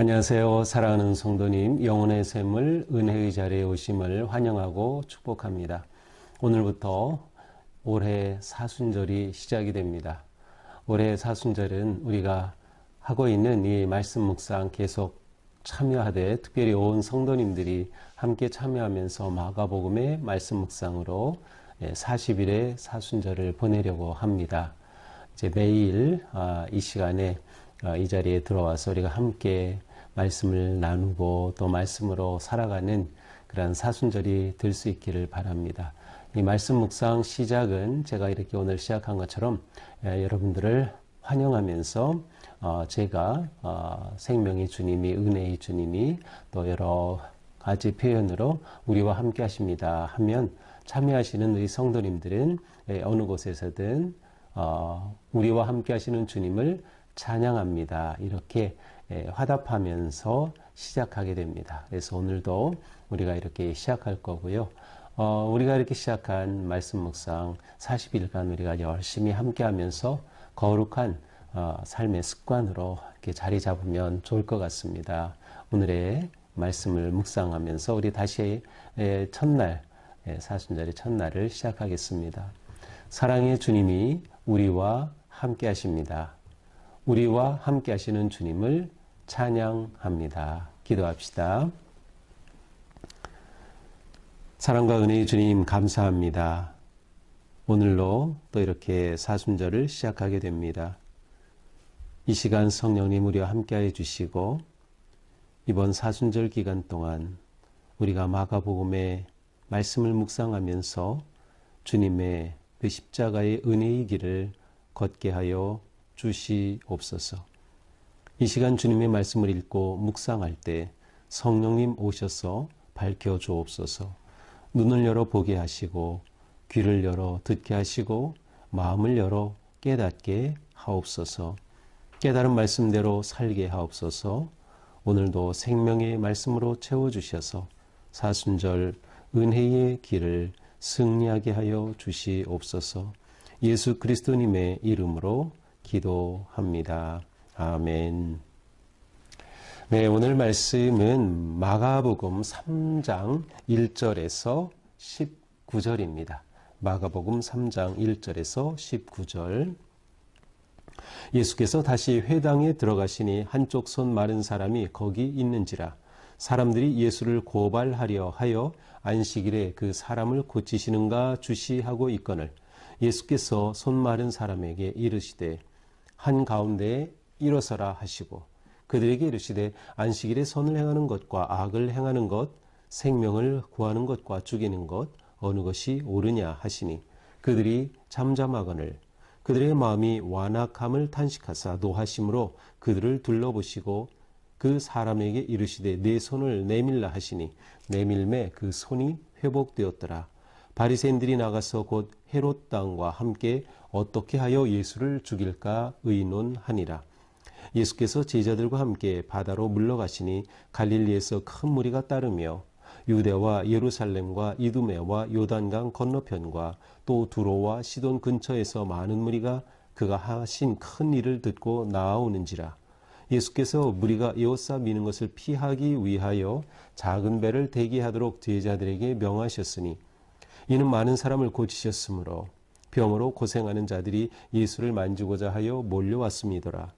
안녕하세요. 사랑하는 성도님, 영혼의 샘을 은혜의 자리에 오심을 환영하고 축복합니다. 오늘부터 올해 사순절이 시작이 됩니다. 올해 사순절은 우리가 하고 있는 이 말씀 묵상 계속 참여하되, 특별히 온 성도님들이 함께 참여하면서 마가복음의 말씀 묵상으로 40일의 사순절을 보내려고 합니다. 이제 매일 이 시간에 이 자리에 들어와서 우리가 함께 말씀을 나누고 또 말씀으로 살아가는 그런 사순절이 될 수 있기를 바랍니다. 이 말씀 묵상 시작은 제가 이렇게 오늘 시작한 것처럼 여러분들을 환영하면서 제가 생명의 주님이, 은혜의 주님이 또 여러 가지 표현으로 우리와 함께 하십니다 하면 참여하시는 우리 성도님들은 어느 곳에서든 우리와 함께 하시는 주님을 찬양합니다. 이렇게 화답하면서 시작하게 됩니다. 그래서 오늘도 우리가 이렇게 시작할 거고요. 우리가 이렇게 시작한 말씀 묵상 40일간 우리가 열심히 함께 하면서 거룩한 삶의 습관으로 이렇게 자리 잡으면 좋을 것 같습니다. 오늘의 말씀을 묵상하면서 우리 다시 첫날, 사순절의 첫날을 시작하겠습니다. 사랑의 주님이 우리와 함께 하십니다. 우리와 함께 하시는 주님을 찬양합니다. 기도합시다. 사랑과 은혜의 주님, 감사합니다. 오늘로 또 이렇게 사순절을 시작하게 됩니다. 이 시간 성령님 우리와 함께해 주시고, 이번 사순절 기간 동안 우리가 마가복음의 말씀을 묵상하면서 주님의 그 십자가의 은혜의 길을 걷게 하여 주시옵소서. 이 시간 주님의 말씀을 읽고 묵상할 때 성령님 오셔서 밝혀 주옵소서. 눈을 열어 보게 하시고, 귀를 열어 듣게 하시고, 마음을 열어 깨닫게 하옵소서. 깨달은 말씀대로 살게 하옵소서. 오늘도 생명의 말씀으로 채워주셔서 사순절 은혜의 길을 승리하게 하여 주시옵소서. 예수 그리스도님의 이름으로 기도합니다. 아멘. 네, 오늘 말씀은 마가복음 3장 1절에서 19절입니다. 마가복음 3장 1절에서 19절. 예수께서 다시 회당에 들어가시니 한쪽 손 마른 사람이 거기 있는지라. 사람들이 예수를 고발하려 하여 안식일에 그 사람을 고치시는가 주시하고 있거늘, 예수께서 손 마른 사람에게 이르시되 한가운데에 일어서라 하시고, 그들에게 이르시되 안식일에 선을 행하는 것과 악을 행하는 것, 생명을 구하는 것과 죽이는 것 어느 것이 옳으냐 하시니, 그들이 잠잠하거늘 그들의 마음이 완악함을 탄식하사 노하심으로 그들을 둘러보시고 그 사람에게 이르시되 내 손을 내밀라 하시니, 내밀매 그 손이 회복되었더라. 바리새인들이 나가서 곧 헤롯 당과 함께 어떻게 하여 예수를 죽일까 의논하니라. 예수께서 제자들과 함께 바다로 물러가시니 갈릴리에서 큰 무리가 따르며 유대와 예루살렘과 이두메와 요단강 건너편과 또 두로와 시돈 근처에서 많은 무리가 그가 하신 큰 일을 듣고 나아오는지라. 예수께서 무리가 에워싸 미는 것을 피하기 위하여 작은 배를 대기하도록 제자들에게 명하셨으니, 이는 많은 사람을 고치셨으므로 병으로 고생하는 자들이 예수를 만지고자 하여 몰려왔음이더라.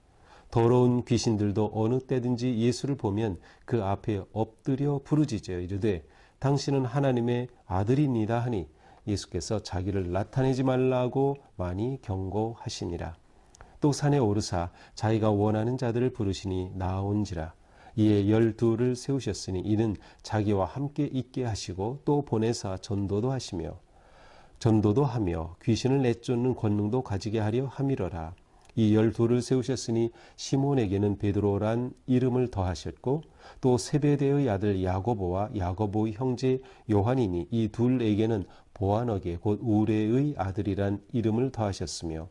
더러운 귀신들도 어느 때든지 예수를 보면 그 앞에 엎드려 부르짖어 이르되 당신은 하나님의 아들이니라 하니, 예수께서 자기를 나타내지 말라고 많이 경고하시니라. 또 산에 오르사 자기가 원하는 자들을 부르시니 나온지라. 이에 12를 세우셨으니 이는 자기와 함께 있게 하시고 또 보내사 전도도 하며 귀신을 내쫓는 권능도 가지게 하려 함이러라. 이 12를 세우셨으니 시몬에게는 베드로란 이름을 더하셨고, 또 세베대의 아들 야고보와 야고보의 형제 요한이니 이 둘에게는 보아너게 곧 우레의 아들이란 이름을 더하셨으며,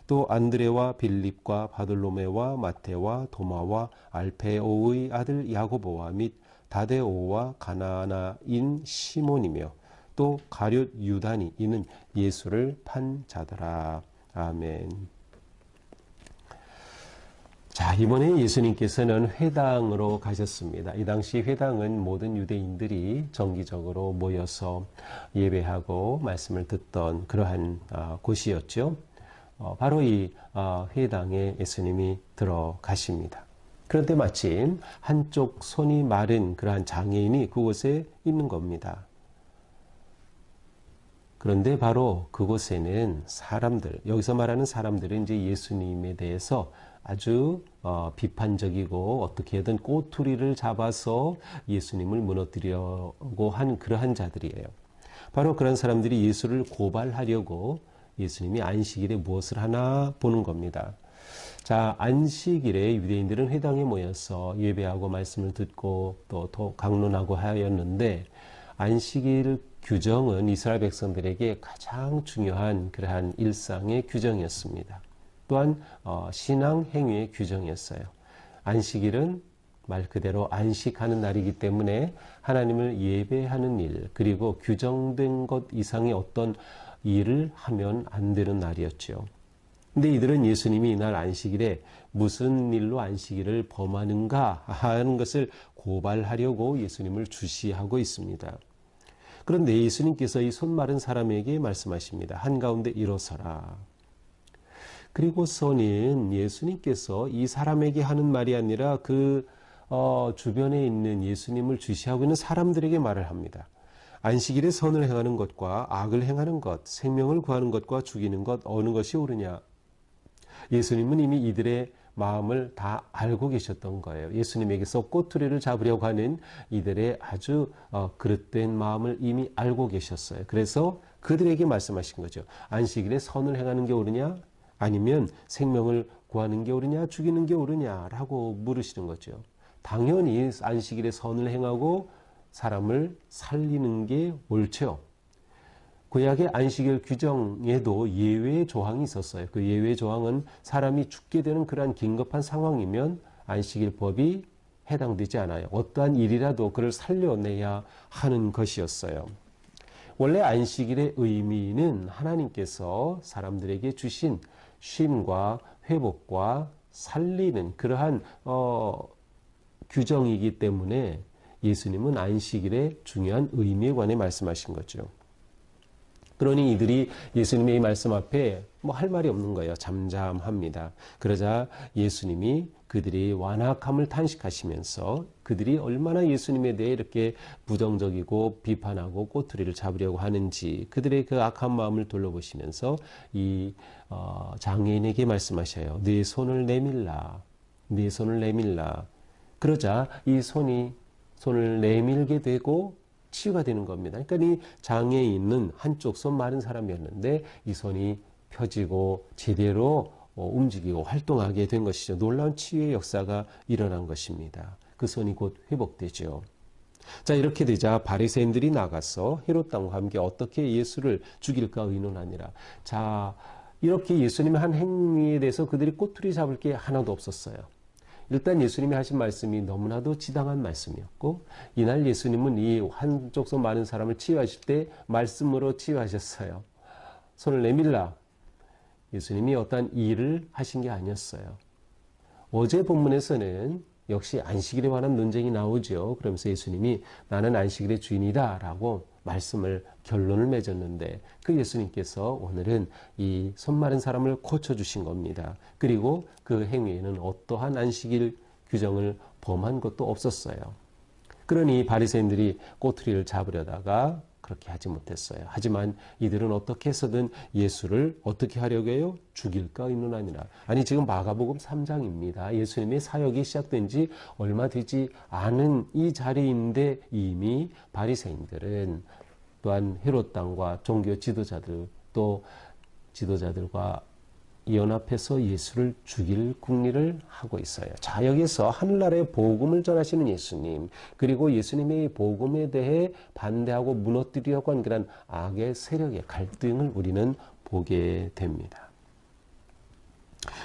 또 안드레와 빌립과 바돌로메와 마테와 도마와 알페오의 아들 야고보와 및 다데오와 가나나인 시몬이며, 또 가룟 유다니 이는 예수를 판 자더라. 아멘. 자, 이번에 예수님께서는 회당으로 가셨습니다. 이 당시 회당은 모든 유대인들이 정기적으로 모여서 예배하고 말씀을 듣던 그러한 곳이었죠. 바로 이 회당에 예수님이 들어가십니다. 그런데 마침 한쪽 손이 마른 그러한 장애인이 그곳에 있는 겁니다. 그런데 바로 그곳에는 사람들, 여기서 말하는 사람들은 이제 예수님에 대해서 아주 비판적이고 어떻게든 꼬투리를 잡아서 예수님을 무너뜨리려고 한 그러한 자들이에요. 바로 그런 사람들이 예수를 고발하려고 예수님이 안식일에 무엇을 하나 보는 겁니다. 자, 안식일에 유대인들은 회당에 모여서 예배하고 말씀을 듣고 또 강론하고 하였는데 안식일 규정은 이스라엘 백성들에게 가장 중요한 그러한 일상의 규정이었습니다. 또한 신앙 행위의 규정이었어요. 안식일은 말 그대로 안식하는 날이기 때문에 하나님을 예배하는 일, 그리고 규정된 것 이상의 어떤 일을 하면 안 되는 날이었죠. 근데 이들은 예수님이 이날 안식일에 무슨 일로 안식일을 범하는가 하는 것을 고발하려고 예수님을 주시하고 있습니다. 그런데 예수님께서 이 손 마른 사람에게 말씀하십니다. 한가운데 일어서라. 그리고서는 예수님께서 이 사람에게 하는 말이 아니라 그 주변에 있는 예수님을 주시하고 있는 사람들에게 말을 합니다. 안식일에 선을 행하는 것과 악을 행하는 것, 생명을 구하는 것과 죽이는 것, 어느 것이 옳으냐? 예수님은 이미 이들의 마음을 다 알고 계셨던 거예요. 예수님에게서 꼬투리를 잡으려고 하는 이들의 아주 그릇된 마음을 이미 알고 계셨어요. 그래서 그들에게 말씀하신 거죠. 안식일에 선을 행하는 게 옳으냐? 아니면 생명을 구하는 게 옳으냐? 죽이는 게 옳으냐? 라고 물으시는 거죠. 당연히 안식일에 선을 행하고 사람을 살리는 게 옳죠. 구약의 안식일 규정에도 예외 조항이 있었어요. 그 예외 조항은 사람이 죽게 되는 그러한 긴급한 상황이면 안식일법이 해당되지 않아요. 어떠한 일이라도 그를 살려내야 하는 것이었어요. 원래 안식일의 의미는 하나님께서 사람들에게 주신 쉼과 회복과 살리는 그러한 규정이기 때문에 예수님은 안식일의 중요한 의미에 관해 말씀하신 거죠. 그러니 이들이 예수님의 이 말씀 앞에 뭐 할 말이 없는 거예요. 잠잠합니다. 그러자 예수님이 그들이 완악함을 탄식하시면서 그들이 얼마나 예수님에 대해 이렇게 부정적이고 비판하고 꼬투리를 잡으려고 하는지 그들의 그 악한 마음을 돌려보시면서 이 장애인에게 말씀하셔요. 네 손을 내밀라. 네 손을 내밀라. 그러자 이 손을 내밀게 되고 치유가 되는 겁니다. 그러니까 이 장애인은 한쪽 손 마른 사람이었는데 이 손이 펴지고 제대로 움직이고 활동하게 된 것이죠. 놀라운 치유의 역사가 일어난 것입니다. 그 손이 곧 회복되죠. 자, 이렇게 되자 바리새인들이 나가서 헤롯 왕과 함께 어떻게 예수를 죽일까 의논하니라. 자, 이렇게 예수님의 한 행위에 대해서 그들이 꼬투리 잡을 게 하나도 없었어요. 일단 예수님이 하신 말씀이 너무나도 지당한 말씀이었고 이날 예수님은 이 한쪽 손 마른 사람을 치유하실 때 말씀으로 치유하셨어요. 손을 내밀라. 예수님이 어떠한 일을 하신 게 아니었어요. 어제 본문에서는 역시 안식일에 관한 논쟁이 나오죠. 그러면서 예수님이 나는 안식일의 주인이다 라고 결론을 맺었는데 그 예수님께서 오늘은 이 손 마른 사람을 고쳐주신 겁니다. 그리고 그 행위에는 어떠한 안식일 규정을 범한 것도 없었어요. 그러니 바리새인들이 꼬투리를 잡으려다가 그렇게 하지 못했어요. 하지만 이들은 어떻게 해서든 예수를 어떻게 하려고 해요? 죽일까 의논하니라. 아니 지금 마가복음 3장입니다. 예수님의 사역이 시작된 지 얼마 되지 않은 이 자리인데 이미 바리새인들은 또한 헤롯 왕과 종교 지도자들 또 지도자들과 연합해서 예수를 죽일 궁리를 하고 있어요. 자, 여기서 하늘나라의 복음을 전하시는 예수님, 그리고 예수님의 복음에 대해 반대하고 무너뜨리려고 한 그런 악의 세력의 갈등을 우리는 보게 됩니다.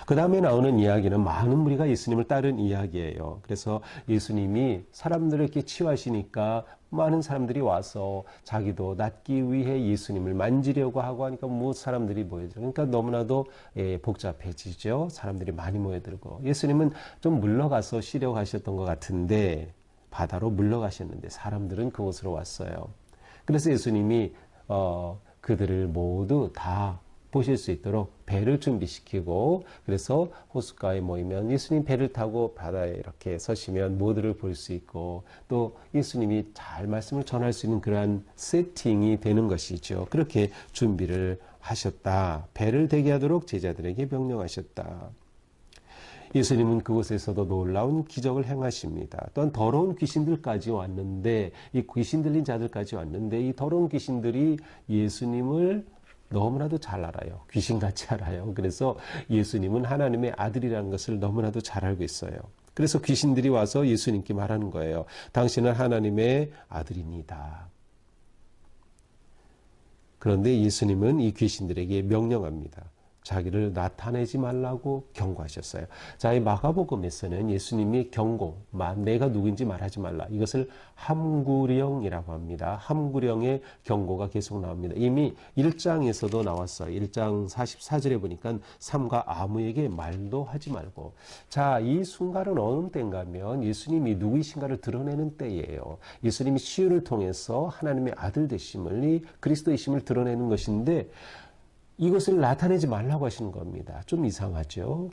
그 다음에 나오는 이야기는 많은 무리가 예수님을 따른 이야기예요. 그래서 예수님이 사람들을 이렇게 치유하시니까 많은 사람들이 와서 자기도 낫기 위해 예수님을 만지려고 하고 하니까 사람들이 모여들고, 그러니까 너무나도 복잡해지죠. 사람들이 많이 모여들고, 예수님은 좀 물러가서 쉬려고 하셨던 것 같은데, 바다로 물러가셨는데 사람들은 그곳으로 왔어요. 그래서 예수님이 그들을 모두 다 보실 수 있도록 배를 준비시키고, 그래서 호숫가에 모이면 예수님 배를 타고 바다에 이렇게 서시면 모두를 볼 수 있고, 또 예수님이 잘 말씀을 전할 수 있는 그러한 세팅이 되는 것이죠. 그렇게 준비를 하셨다. 배를 대기하도록 제자들에게 명령하셨다. 예수님은 그곳에서도 놀라운 기적을 행하십니다. 또한 더러운 귀신들까지 왔는데, 이 귀신 들린 자들까지 왔는데, 이 더러운 귀신들이 예수님을 너무나도 잘 알아요. 귀신같이 알아요. 그래서 예수님은 하나님의 아들이라는 것을 너무나도 잘 알고 있어요. 그래서 귀신들이 와서 예수님께 말하는 거예요. 당신은 하나님의 아들입니다. 그런데 예수님은 이 귀신들에게 명령합니다. 자기를 나타내지 말라고 경고하셨어요. 자, 이 마가복음에서는 예수님이 경고, 내가 누구인지 말하지 말라. 이것을 함구령이라고 합니다. 함구령의 경고가 계속 나옵니다. 이미 1장에서도 나왔어요. 1장 44절에 보니까 삼가 아무에게 말도 하지 말고. 자, 이 순간은 어느 때인가 하면 예수님이 누구이신가를 드러내는 때예요. 예수님이 치유를 통해서 하나님의 아들 되심을, 이 그리스도이심을 드러내는 것인데, 이것을 나타내지 말라고 하시는 겁니다. 좀 이상하죠?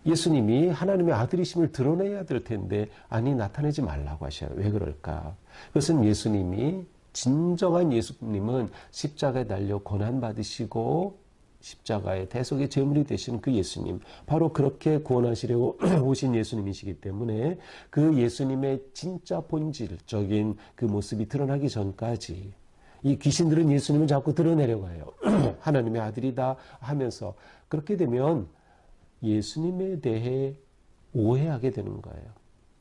예수님이 하나님의 아들이심을 드러내야 될 텐데, 아니, 나타내지 말라고 하셔요. 왜 그럴까? 그것은 예수님이, 진정한 예수님은 십자가에 달려 고난받으시고, 십자가의 대속의 제물이 되신 그 예수님, 바로 그렇게 구원하시려고 오신 예수님이시기 때문에 그 예수님의 진짜 본질적인 그 모습이 드러나기 전까지 이 귀신들은 예수님을 자꾸 드러내려고 해요. 하나님의 아들이다 하면서, 그렇게 되면 예수님에 대해 오해하게 되는 거예요.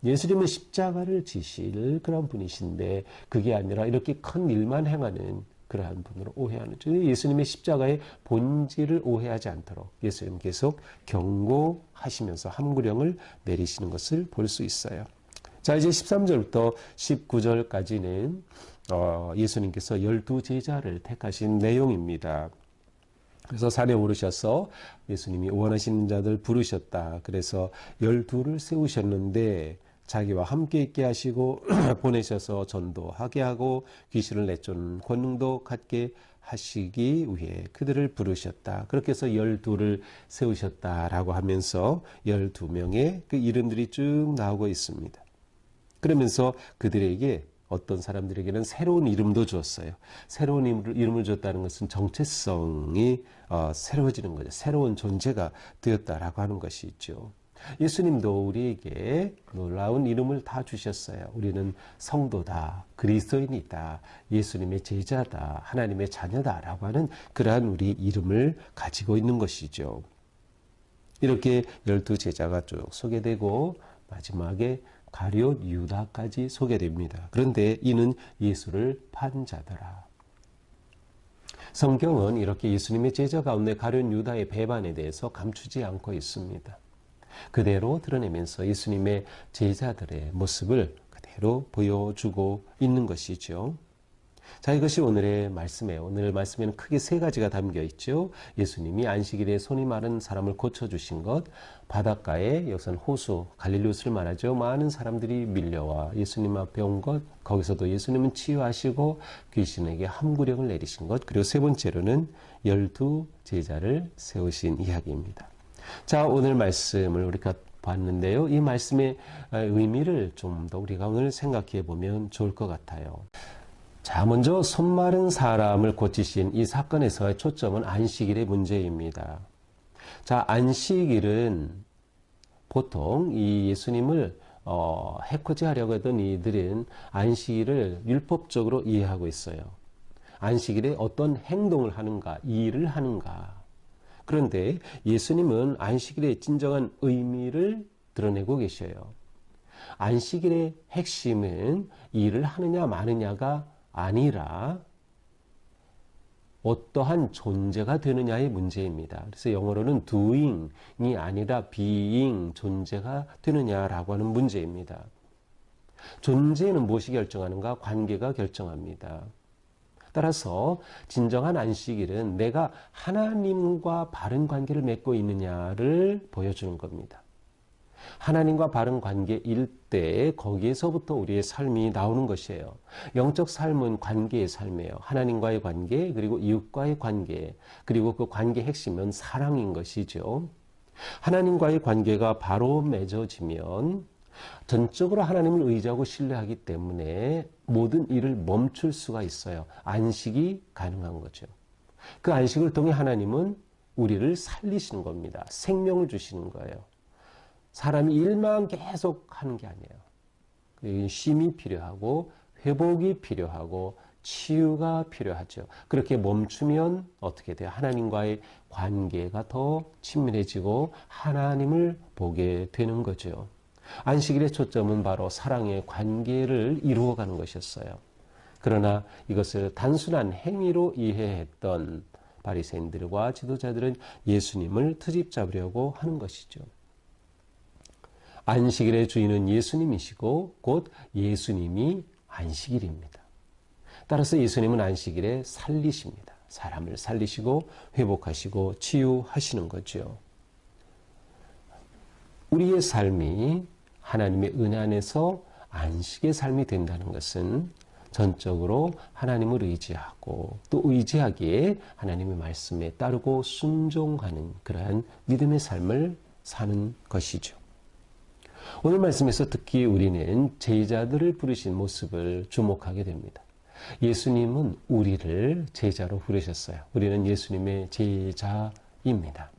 예수님은 십자가를 지실 그런 분이신데, 그게 아니라 이렇게 큰 일만 행하는 그러한 분으로 오해하는, 예수님의 십자가의 본질을 오해하지 않도록 예수님 계속 경고하시면서 함구령을 내리시는 것을 볼 수 있어요. 자, 이제 13절부터 19절까지는 예수님께서 12제자를 택하신 내용입니다. 그래서 산에 오르셔서 예수님이 원하시는 자들 부르셨다. 그래서 12를 세우셨는데, 자기와 함께 있게 하시고 보내셔서 전도하게 하고 귀신을 내쫓는 권능도 갖게 하시기 위해 그들을 부르셨다. 그렇게 해서 12를 세우셨다라고 하면서 12명의 그 이름들이 쭉 나오고 있습니다. 그러면서 그들에게, 어떤 사람들에게는 새로운 이름도 주었어요. 새로운 이름을 줬다는 것은 정체성이 새로워지는 거죠. 새로운 존재가 되었다라고 하는 것이 있죠. 예수님도 우리에게 놀라운 이름을 다 주셨어요. 우리는 성도다, 그리스도인이다, 예수님의 제자다, 하나님의 자녀다라고 하는 그러한 우리 이름을 가지고 있는 것이죠. 이렇게 12제자가 쭉 소개되고 마지막에 가룟 유다까지 소개됩니다. 그런데 이는 예수를 판 자더라. 성경은 이렇게 예수님의 제자 가운데 가룟 유다의 배반에 대해서 감추지 않고 있습니다. 그대로 드러내면서 예수님의 제자들의 모습을 그대로 보여주고 있는 것이죠. 자, 이것이 오늘의 말씀이에요. 오늘 말씀에는 크게 세 가지가 담겨 있죠. 예수님이 안식일에 손이 마른 사람을 고쳐주신 것, 바닷가에, 여기서는 호수, 갈릴리호수를 말하죠. 많은 사람들이 밀려와 예수님 앞에 온 것, 거기서도 예수님은 치유하시고 귀신에게 함구령을 내리신 것, 그리고 세 번째로는 12제자를 세우신 이야기입니다. 자, 오늘 말씀을 우리가 봤는데요. 이 말씀의 의미를 좀 더 우리가 오늘 생각해 보면 좋을 것 같아요. 자, 먼저 손 마른 사람을 고치신 이 사건에서의 초점은 안식일의 문제입니다. 자, 안식일은 보통 이 예수님을 해코지하려고 하던 이들은 안식일을 율법적으로 이해하고 있어요. 안식일에 어떤 행동을 하는가, 일을 하는가. 그런데 예수님은 안식일의 진정한 의미를 드러내고 계셔요. 안식일의 핵심은 일을 하느냐 마느냐가 아니라 어떠한 존재가 되느냐의 문제입니다. 그래서 영어로는 doing이 아니라 being, 존재가 되느냐라고 하는 문제입니다. 존재는 무엇이 결정하는가? 관계가 결정합니다. 따라서 진정한 안식일은 내가 하나님과 바른 관계를 맺고 있느냐를 보여주는 겁니다. 하나님과 바른 관계일 때 거기에서부터 우리의 삶이 나오는 것이에요. 영적 삶은 관계의 삶이에요. 하나님과의 관계, 그리고 이웃과의 관계, 그리고 그 관계의 핵심은 사랑인 것이죠. 하나님과의 관계가 바로 맺어지면 전적으로 하나님을 의지하고 신뢰하기 때문에 모든 일을 멈출 수가 있어요. 안식이 가능한 거죠. 그 안식을 통해 하나님은 우리를 살리시는 겁니다. 생명을 주시는 거예요. 사람이 일만 계속 하는 게 아니에요. 쉼이 필요하고 회복이 필요하고 치유가 필요하죠. 그렇게 멈추면 어떻게 돼요? 하나님과의 관계가 더 친밀해지고 하나님을 보게 되는 거죠. 안식일의 초점은 바로 사랑의 관계를 이루어가는 것이었어요. 그러나 이것을 단순한 행위로 이해했던 바리새인들과 지도자들은 예수님을 트집 잡으려고 하는 것이죠. 안식일의 주인은 예수님이시고 곧 예수님이 안식일입니다. 따라서 예수님은 안식일에 살리십니다. 사람을 살리시고 회복하시고 치유하시는 거죠. 우리의 삶이 하나님의 은혜 안에서 안식의 삶이 된다는 것은 전적으로 하나님을 의지하고 또 의지하기에 하나님의 말씀에 따르고 순종하는 그러한 믿음의 삶을 사는 것이죠. 오늘 말씀에서 특히 우리는 제자들을 부르신 모습을 주목하게 됩니다. 예수님은 우리를 제자로 부르셨어요. 우리는 예수님의 제자입니다.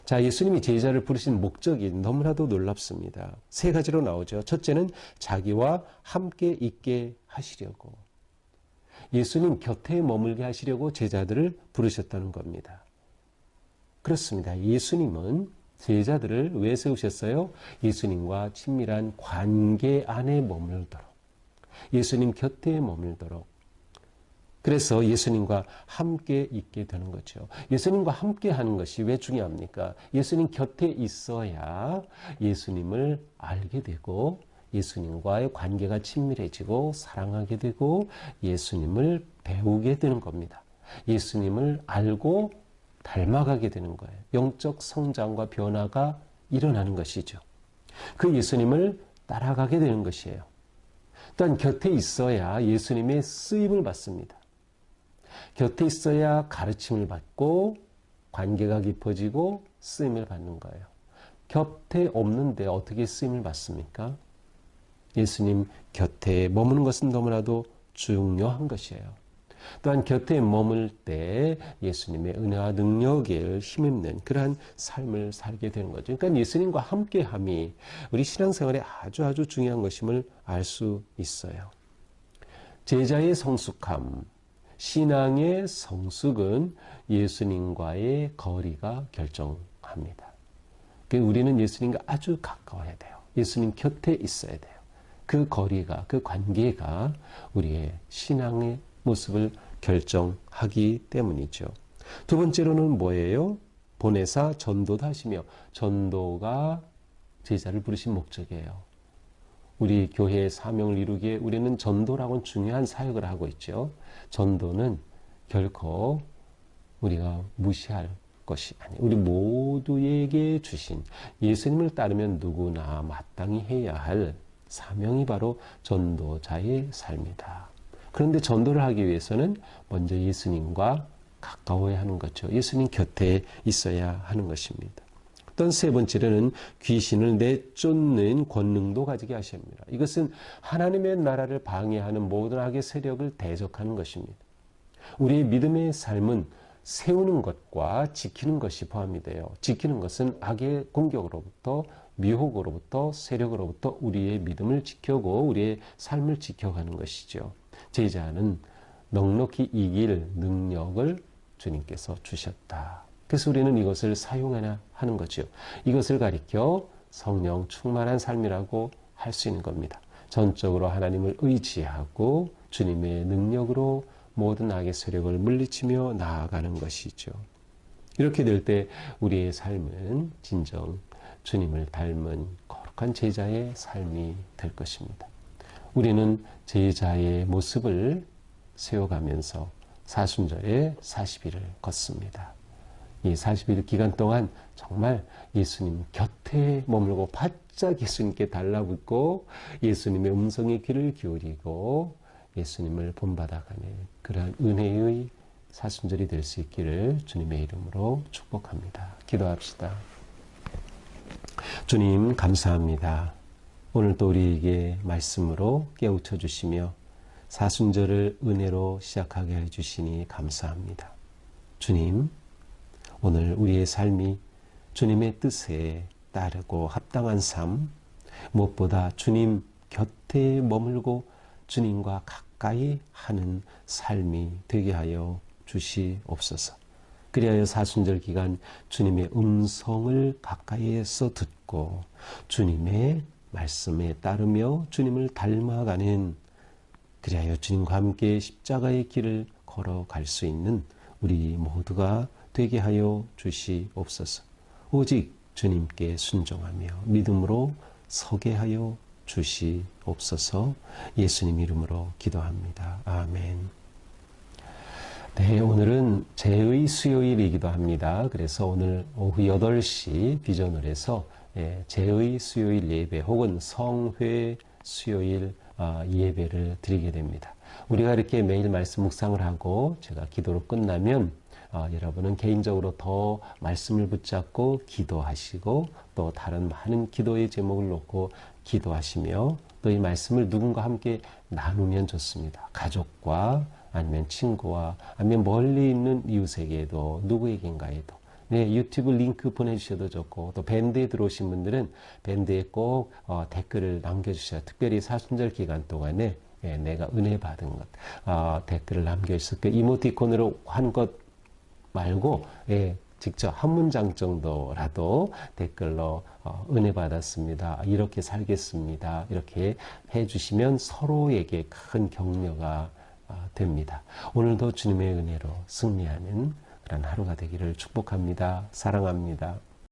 자, 예수님이 제자를 부르신 목적이 너무나도 놀랍습니다. 세 가지로 나오죠. 첫째는 자기와 함께 있게 하시려고. 예수님 곁에 머물게 하시려고 제자들을 부르셨다는 겁니다. 그렇습니다. 예수님은 제자들을 왜 세우셨어요? 예수님과 친밀한 관계 안에 머물도록. 예수님 곁에 머물도록. 그래서 예수님과 함께 있게 되는 거죠. 예수님과 함께 하는 것이 왜 중요합니까? 예수님 곁에 있어야 예수님을 알게 되고 예수님과의 관계가 친밀해지고 사랑하게 되고 예수님을 배우게 되는 겁니다. 예수님을 알고 닮아가게 되는 거예요. 영적 성장과 변화가 일어나는 것이죠. 그 예수님을 따라가게 되는 것이에요. 또한 곁에 있어야 예수님의 쓰임을 받습니다. 곁에 있어야 가르침을 받고 관계가 깊어지고 쓰임을 받는 거예요. 곁에 없는데 어떻게 쓰임을 받습니까? 예수님 곁에 머무는 것은 너무나도 중요한 것이에요. 또한 곁에 머물 때 예수님의 은혜와 능력을 힘입는 그러한 삶을 살게 되는 거죠. 그러니까 예수님과 함께함이 우리 신앙생활에 아주 중요한 것임을 알 수 있어요. 제자의 성숙함, 신앙의 성숙은 예수님과의 거리가 결정합니다. 우리는 예수님과 아주 가까워야 돼요. 예수님 곁에 있어야 돼요. 그 거리가, 그 관계가 우리의 신앙의 모습을 결정하기 때문이죠. 두 번째로는 뭐예요? 보내사 전도도 하시며, 전도가 제자를 부르신 목적이에요. 우리 교회의 사명을 이루기에 우리는 전도라고는 중요한 사역을 하고 있죠. 전도는 결코 우리가 무시할 것이 아니에요. 우리 모두에게 주신 예수님을 따르면 누구나 마땅히 해야 할 사명이 바로 전도자의 삶이다. 그런데 전도를 하기 위해서는 먼저 예수님과 가까워야 하는 거죠. 예수님 곁에 있어야 하는 것입니다. 또 세 번째로는 귀신을 내쫓는 권능도 가지게 하십니다. 이것은 하나님의 나라를 방해하는 모든 악의 세력을 대적하는 것입니다. 우리의 믿음의 삶은 세우는 것과 지키는 것이 포함이 돼요. 지키는 것은 악의 공격으로부터, 미혹으로부터, 세력으로부터 우리의 믿음을 지켜고 우리의 삶을 지켜가는 것이죠. 제자는 넉넉히 이길 능력을 주님께서 주셨다. 그래서 우리는 이것을 사용하나 하는 거죠. 이것을 가리켜 성령 충만한 삶이라고 할 수 있는 겁니다. 전적으로 하나님을 의지하고 주님의 능력으로 모든 악의 세력을 물리치며 나아가는 것이죠. 이렇게 될 때 우리의 삶은 진정 주님을 닮은 거룩한 제자의 삶이 될 것입니다. 우리는 제자의 모습을 세워가면서 사순절에 40일을 걷습니다. 이 40일 기간 동안 정말 예수님 곁에 머물고 바짝 예수님께 달라붙고 예수님의 음성에 귀를 기울이고 예수님을 본받아가는 그러한 은혜의 사순절이 될 수 있기를 주님의 이름으로 축복합니다. 기도합시다. 주님 감사합니다. 오늘도 우리에게 말씀으로 깨우쳐 주시며 사순절을 은혜로 시작하게 해주시니 감사합니다. 주님, 오늘 우리의 삶이 주님의 뜻에 따르고 합당한 삶, 무엇보다 주님 곁에 머물고 주님과 가까이 하는 삶이 되게 하여 주시옵소서. 그리하여 사순절 기간 주님의 음성을 가까이에서 듣고 주님의 말씀에 따르며 주님을 닮아가는, 그리하여 주님과 함께 십자가의 길을 걸어갈 수 있는 우리 모두가 되게 하여 주시옵소서. 오직 주님께 순종하며 믿음으로 서게 하여 주시옵소서. 예수님 이름으로 기도합니다. 아멘. 네, 오늘은 제의 수요일이기도 합니다. 그래서 오늘 오후 8시 비전홀에서 제의 수요일 예배 혹은 성회 수요일 예배를 드리게 됩니다. 우리가 이렇게 매일 말씀 묵상을 하고 제가 기도로 끝나면 여러분은 개인적으로 더 말씀을 붙잡고 기도하시고 또 다른 많은 기도의 제목을 놓고 기도하시며 또 이 말씀을 누군가 함께 나누면 좋습니다. 가족과 아니면 친구와 아니면 멀리 있는 이웃에게도 누구에겐가에도 유튜브 링크 보내주셔도 좋고 또 밴드에 들어오신 분들은 밴드에 꼭 댓글을 남겨주셔야, 특별히 사순절 기간 동안에 내가 은혜 받은 것 댓글을 남겨주셔서 그 이모티콘으로 한 것 말고 직접 한 문장 정도라도 댓글로 은혜 받았습니다, 이렇게 살겠습니다, 이렇게 해주시면 서로에게 큰 격려가 됩니다. 오늘도 주님의 은혜로 승리하는 그런 하루가 되기를 축복합니다. 사랑합니다.